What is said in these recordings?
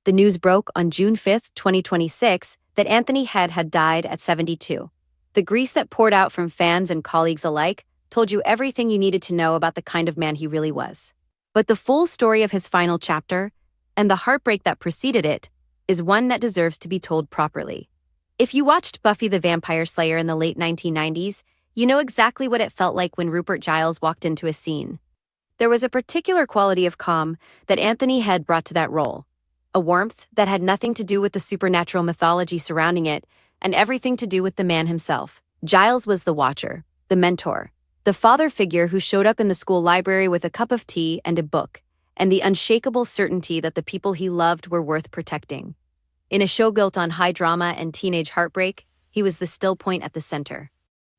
The news broke on June 5th, 2026, that Anthony Head had died at 72. The grief that poured out from fans and colleagues alike told you everything you needed to know about the kind of man he really was. But the full story of his final chapter, and the heartbreak that preceded it, is one that deserves to be told properly. If you watched Buffy the Vampire Slayer in the late 1990s, you know exactly what it felt like when Rupert Giles walked into a scene. There was a particular quality of calm that Anthony Head brought to that role, a warmth that had nothing to do with the supernatural mythology surrounding it and everything to do with the man himself. Giles was the watcher, the mentor, the father figure who showed up in the school library with a cup of tea and a book, and the unshakable certainty that the people he loved were worth protecting. In a show built on high drama and teenage heartbreak, he was the still point at the center.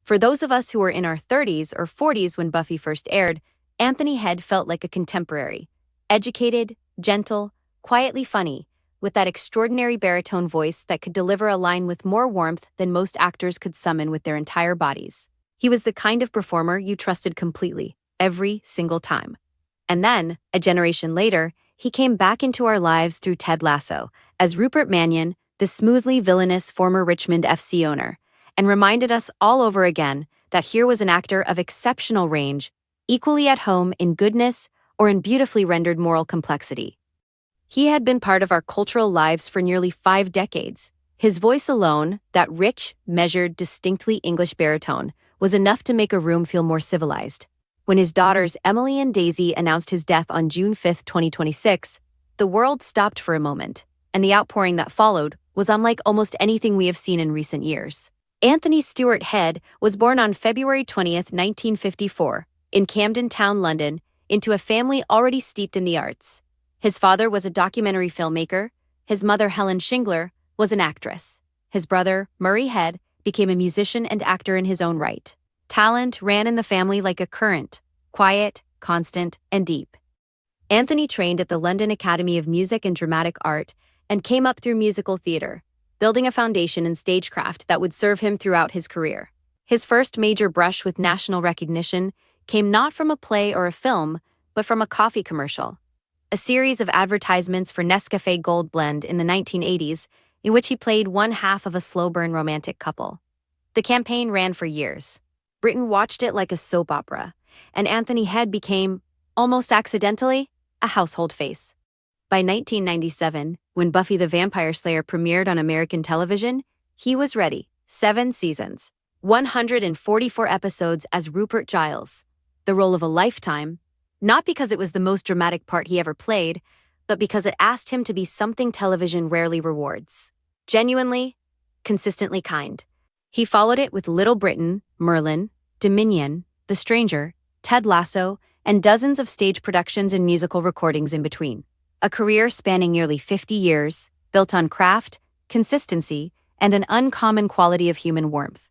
For those of us who were in our 30s or 40s when Buffy first aired, Anthony Head felt like a contemporary, educated, gentle, quietly funny, with that extraordinary baritone voice that could deliver a line with more warmth than most actors could summon with their entire bodies. He was the kind of performer you trusted completely, every single time. And then, a generation later, he came back into our lives through Ted Lasso, as Rupert Mannion, the smoothly villainous former Richmond FC owner, and reminded us all over again that here was an actor of exceptional range, equally at home in goodness or in beautifully rendered moral complexity. He had been part of our cultural lives for nearly 5 decades. His voice alone, that rich, measured, distinctly English baritone, was enough to make a room feel more civilized. When his daughters Emily and Daisy announced his death on June 5th, 2026, the world stopped for a moment, and the outpouring that followed was unlike almost anything we have seen in recent years. Anthony Stewart Head was born on February 20th, 1954, in Camden Town, London, into a family already steeped in the arts. His father was a documentary filmmaker, his mother Helen Shingler was an actress. His brother, Murray Head, became a musician and actor in his own right. Talent ran in the family like a current, quiet, constant, and deep. Anthony trained at the London Academy of Music and Dramatic Art and came up through musical theater, building a foundation in stagecraft that would serve him throughout his career. His first major brush with national recognition came not from a play or a film, but from a coffee commercial. A series of advertisements for Nescafe Gold Blend in the 1980s, in which he played one half of a slow-burn romantic couple. The campaign ran for years. Britain watched it like a soap opera, and Anthony Head became, almost accidentally, a household face. By 1997, when Buffy the Vampire Slayer premiered on American television, he was ready. 7 seasons, 144 episodes as Rupert Giles, the role of a lifetime, not because it was the most dramatic part he ever played, but because it asked him to be something television rarely rewards. Genuinely, consistently kind. He followed it with Little Britain, Merlin, Dominion, The Stranger, Ted Lasso, and dozens of stage productions and musical recordings in between. A career spanning nearly 50 years, built on craft, consistency, and an uncommon quality of human warmth.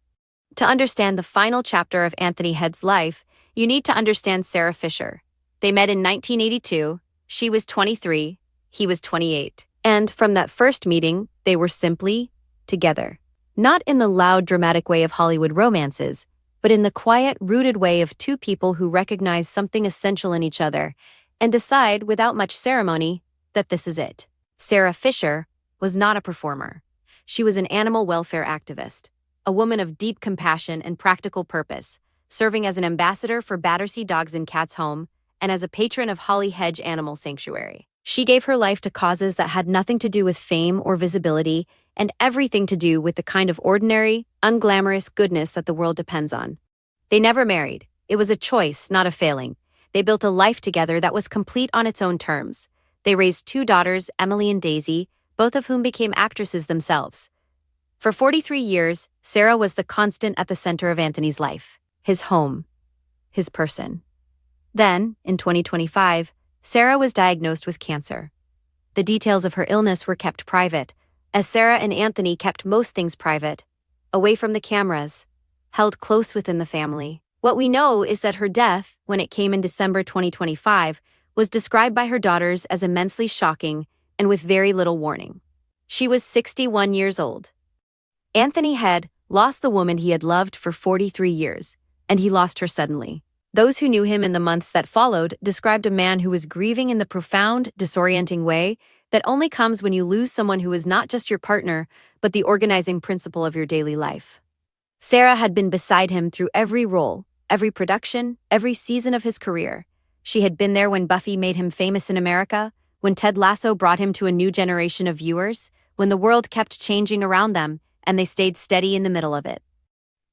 To understand the final chapter of Anthony Head's life, you need to understand Sarah Fisher. They met in 1982, she was 23, he was 28. And from that first meeting, they were simply together. Not in the loud, dramatic way of Hollywood romances, but in the quiet, rooted way of two people who recognize something essential in each other and decide, without much ceremony, that this is it. Sarah Fisher was not a performer. She was an animal welfare activist, a woman of deep compassion and practical purpose, serving as an ambassador for Battersea Dogs and Cats Home and as a patron of Holly Hedge Animal Sanctuary. She gave her life to causes that had nothing to do with fame or visibility and everything to do with the kind of ordinary, unglamorous goodness that the world depends on. They never married. It was a choice, not a failing. They built a life together that was complete on its own terms. They raised 2 daughters, Emily and Daisy, both of whom became actresses themselves. For 43 years, Sarah was the constant at the center of Anthony's life, his home, his person. Then, in 2025, Sarah was diagnosed with cancer. The details of her illness were kept private, as Sarah and Anthony kept most things private, away from the cameras, held close within the family. What we know is that her death, when it came in December 2025, was described by her daughters as immensely shocking and with very little warning. She was 61 years old. Anthony Head lost the woman he had loved for 43 years, and he lost her suddenly. Those who knew him in the months that followed described a man who was grieving in the profound, disorienting way that only comes when you lose someone who is not just your partner, but the organizing principle of your daily life. Sarah had been beside him through every role, every production, every season of his career. She had been there when Buffy made him famous in America, when Ted Lasso brought him to a new generation of viewers, when the world kept changing around them, and they stayed steady in the middle of it.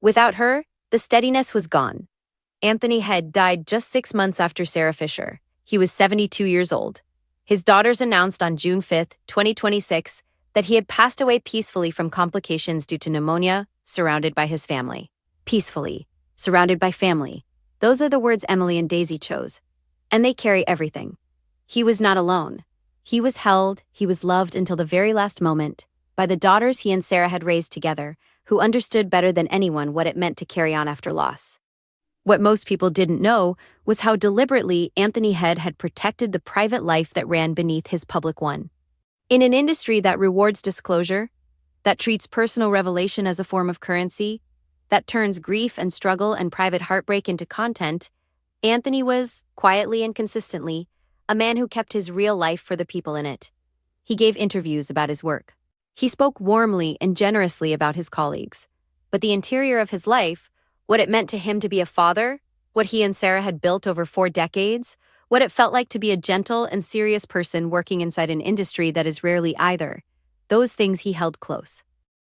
Without her, the steadiness was gone. Anthony Head died just 6 months after Sarah Fisher. He was 72 years old. His daughters announced on June 5, 2026, that he had passed away peacefully from complications due to pneumonia, surrounded by his family. Peacefully, surrounded by family. Those are the words Emily and Daisy chose. And they carry everything. He was not alone. He was held, he was loved until the very last moment, by the daughters he and Sarah had raised together, who understood better than anyone what it meant to carry on after loss. What most people didn't know was how deliberately Anthony Head had protected the private life that ran beneath his public one. In an industry that rewards disclosure, that treats personal revelation as a form of currency, that turns grief and struggle and private heartbreak into content, Anthony was, quietly and consistently, a man who kept his real life for the people in it. He gave interviews about his work. He spoke warmly and generously about his colleagues. But the interior of his life, what it meant to him to be a father, what he and Sarah had built over 4 decades, what it felt like to be a gentle and serious person working inside an industry that is rarely either, those things he held close.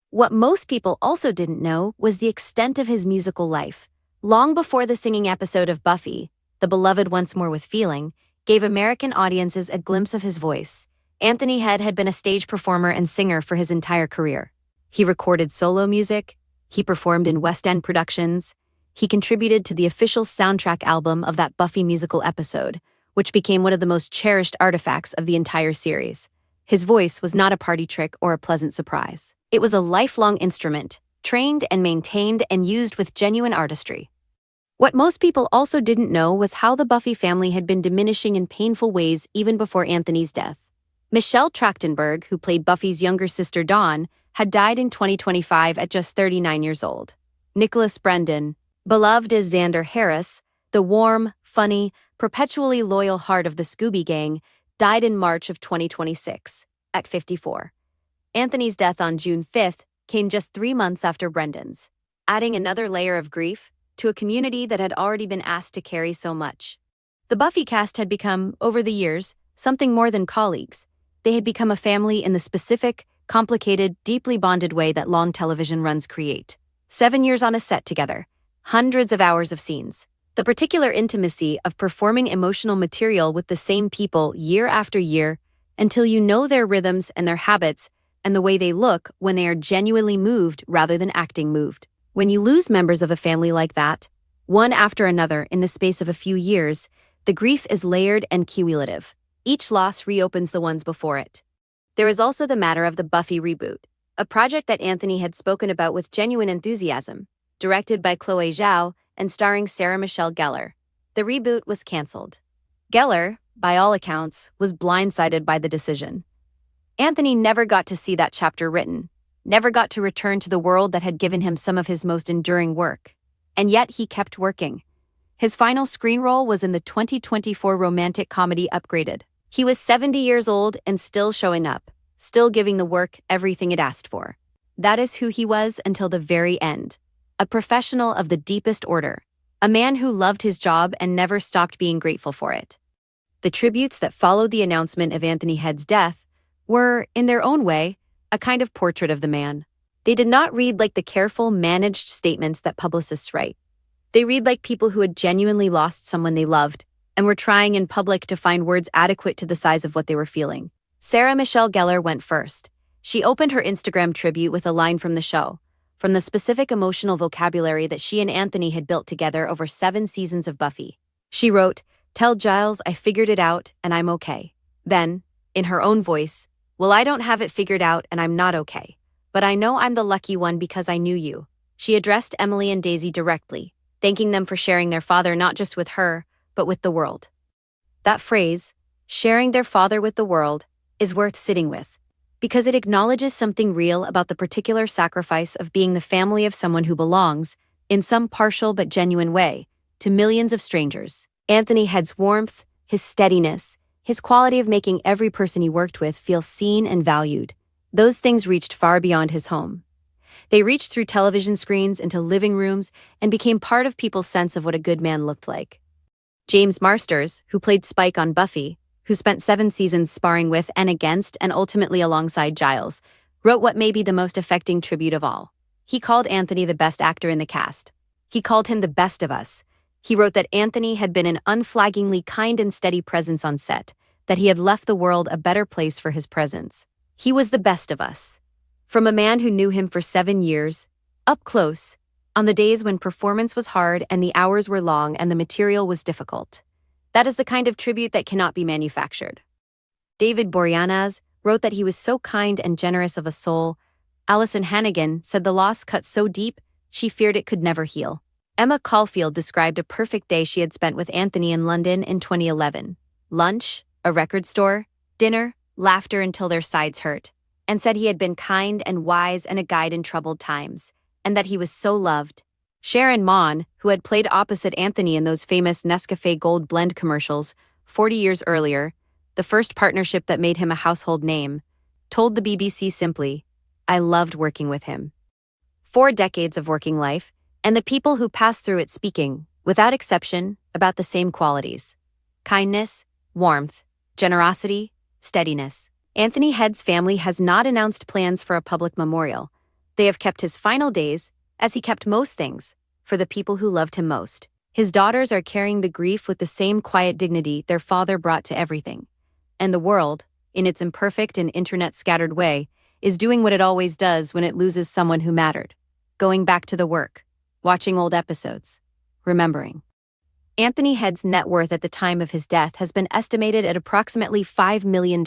What most people also didn't know was the extent of his musical life. Long before the singing episode of Buffy, the beloved Once More with Feeling, gave American audiences a glimpse of his voice, Anthony Head had been a stage performer and singer for his entire career. He recorded solo music, he performed in West End productions, he contributed to the official soundtrack album of that Buffy musical episode, which became one of the most cherished artifacts of the entire series. His voice was not a party trick or a pleasant surprise. It was a lifelong instrument, trained and maintained and used with genuine artistry. What most people also didn't know was how the Buffy family had been diminishing in painful ways even before Anthony's death. Michelle Trachtenberg, who played Buffy's younger sister Dawn, had died in 2025 at just 39 years old. Nicholas Brendan, beloved as Xander Harris, the warm, funny, perpetually loyal heart of the Scooby Gang, died in March of 2026, at 54. Anthony's death on June 5th came just 3 months after Brendan's, adding another layer of grief to a community that had already been asked to carry so much. The Buffy cast had become, over the years, something more than colleagues. They had become a family in the specific, complicated, deeply bonded way that long television runs create. 7 years on a set together, hundreds of hours of scenes. The particular intimacy of performing emotional material with the same people year after year until you know their rhythms and their habits and the way they look when they are genuinely moved rather than acting moved. When you lose members of a family like that, one after another in the space of a few years, the grief is layered and cumulative. Each loss reopens the ones before it. There is also the matter of the Buffy reboot, a project that Anthony had spoken about with genuine enthusiasm, directed by Chloe Zhao and starring Sarah Michelle Gellar. The reboot was canceled. Gellar, by all accounts, was blindsided by the decision. Anthony never got to see that chapter written, never got to return to the world that had given him some of his most enduring work. And yet he kept working. His final screen role was in the 2024 romantic comedy Upgraded. He was 70 years old and still showing up, still giving the work everything it asked for. That is who he was until the very end. A professional of the deepest order. A man who loved his job and never stopped being grateful for it. The tributes that followed the announcement of Anthony Head's death were, in their own way, a kind of portrait of the man. They did not read like the careful, managed statements that publicists write. They read like people who had genuinely lost someone they loved and were trying in public to find words adequate to the size of what they were feeling. Sarah Michelle Gellar went first. She opened her Instagram tribute with a line from the show, from the specific emotional vocabulary that she and Anthony had built together over 7 seasons of Buffy. She wrote, "Tell Giles I figured it out and I'm okay." Then, in her own voice, "Well, I don't have it figured out and I'm not okay, but I know I'm the lucky one because I knew you." She addressed Emily and Daisy directly, thanking them for sharing their father not just with her, but with the world. That phrase, sharing their father with the world, is worth sitting with, because it acknowledges something real about the particular sacrifice of being the family of someone who belongs, in some partial but genuine way, to millions of strangers. Anthony Head's warmth, his steadiness, his quality of making every person he worked with feel seen and valued. Those things reached far beyond his home. They reached through television screens into living rooms and became part of people's sense of what a good man looked like. James Marsters, who played Spike on Buffy, who spent 7 seasons sparring with and against and ultimately alongside Giles, wrote what may be the most affecting tribute of all. He called Anthony the best actor in the cast. He called him the best of us. He wrote that Anthony had been an unflaggingly kind and steady presence on set, that he had left the world a better place for his presence. He was the best of us. From a man who knew him for 7 years, up close, on the days when performance was hard and the hours were long and the material was difficult. That is the kind of tribute that cannot be manufactured. David Boreanaz wrote that he was so kind and generous of a soul. Alison Hannigan said the loss cut so deep, she feared it could never heal. Emma Caulfield described a perfect day she had spent with Anthony in London in 2011. Lunch, a record store, dinner, laughter until their sides hurt, and said he had been kind and wise and a guide in troubled times, and that he was so loved. Sharon Maughan, who had played opposite Anthony in those famous Nescafe Gold Blend commercials 40 years earlier, the first partnership that made him a household name, told the BBC simply, "I loved working with him." 4 decades of working life, and the people who passed through it speaking, without exception, about the same qualities: kindness, warmth, generosity, steadiness. Anthony Head's family has not announced plans for a public memorial. They have kept his final days, as he kept most things, for the people who loved him most. His daughters are carrying the grief with the same quiet dignity their father brought to everything. And the world, in its imperfect and internet-scattered way, is doing what it always does when it loses someone who mattered. Going back to the work, watching old episodes, remembering. Anthony Head's net worth at the time of his death has been estimated at approximately $5 million,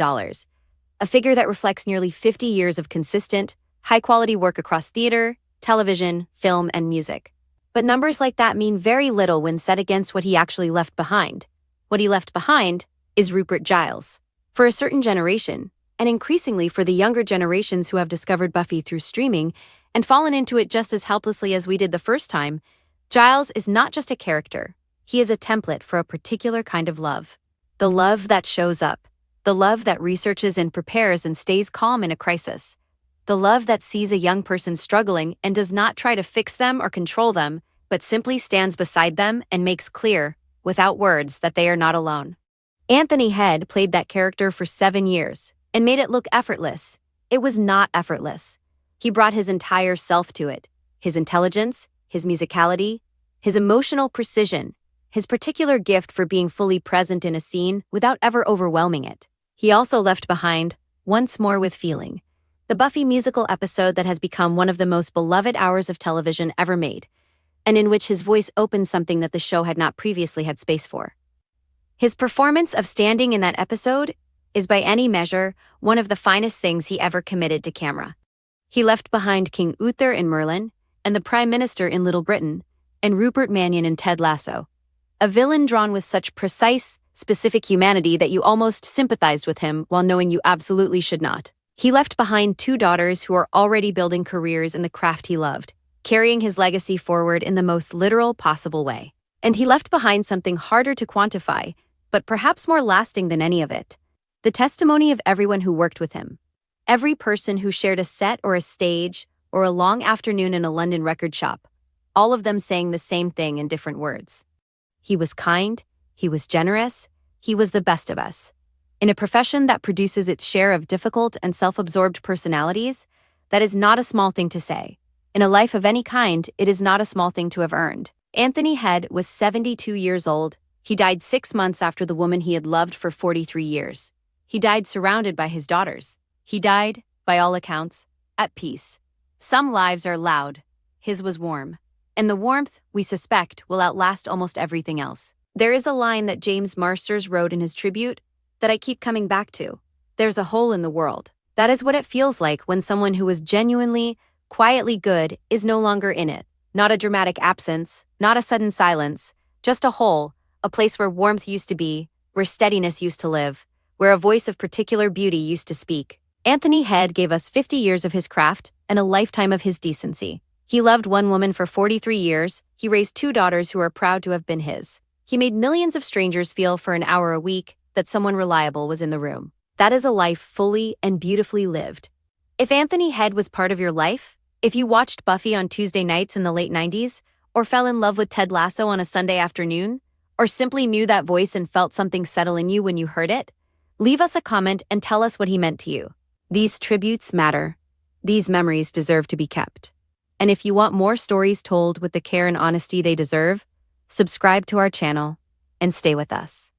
a figure that reflects nearly 50 years of consistent, high-quality work across theater, television, film, and music. But numbers like that mean very little when set against what he actually left behind. What he left behind is Rupert Giles. For a certain generation, and increasingly for the younger generations who have discovered Buffy through streaming and fallen into it just as helplessly as we did the first time, Giles is not just a character. He is a template for a particular kind of love. The love that shows up. The love that researches and prepares and stays calm in a crisis. The love that sees a young person struggling and does not try to fix them or control them, but simply stands beside them and makes clear, without words, that they are not alone. Anthony Head played that character for 7 years and made it look effortless. It was not effortless. He brought his entire self to it. His intelligence, his musicality, his emotional precision, his particular gift for being fully present in a scene without ever overwhelming it. He also left behind, Once More with Feeling, the Buffy musical episode that has become one of the most beloved hours of television ever made, and in which his voice opened something that the show had not previously had space for. His performance of standing in that episode is by any measure one of the finest things he ever committed to camera. He left behind King Uther in Merlin, and the Prime Minister in Little Britain, and Rupert Mannion in Ted Lasso. A villain drawn with such precise, specific humanity that you almost sympathized with him while knowing you absolutely should not. He left behind 2 daughters who are already building careers in the craft he loved, carrying his legacy forward in the most literal possible way. And he left behind something harder to quantify, but perhaps more lasting than any of it: the testimony of everyone who worked with him. Every person who shared a set or a stage or a long afternoon in a London record shop, all of them saying the same thing in different words. He was kind, he was generous, he was the best of us. In a profession that produces its share of difficult and self-absorbed personalities, that is not a small thing to say. In a life of any kind, it is not a small thing to have earned. Anthony Head was 72 years old. He died 6 months after the woman he had loved for 43 years. He died surrounded by his daughters. He died, by all accounts, at peace. Some lives are loud. His was warm. And the warmth, we suspect, will outlast almost everything else. There is a line that James Marsters wrote in his tribute that I keep coming back to. There's a hole in the world. That is what it feels like when someone who was genuinely, quietly good is no longer in it. Not a dramatic absence, not a sudden silence, just a hole, a place where warmth used to be, where steadiness used to live, where a voice of particular beauty used to speak. Anthony Head gave us 50 years of his craft and a lifetime of his decency. He loved one woman for 43 years. He raised 2 daughters who are proud to have been his. He made millions of strangers feel for an hour a week that someone reliable was in the room. That is a life fully and beautifully lived. If Anthony Head was part of your life, if you watched Buffy on Tuesday nights in the late 90s, or fell in love with Ted Lasso on a Sunday afternoon, or simply knew that voice and felt something settle in you when you heard it, leave us a comment and tell us what he meant to you. These tributes matter. These memories deserve to be kept. And if you want more stories told with the care and honesty they deserve, subscribe to our channel and stay with us.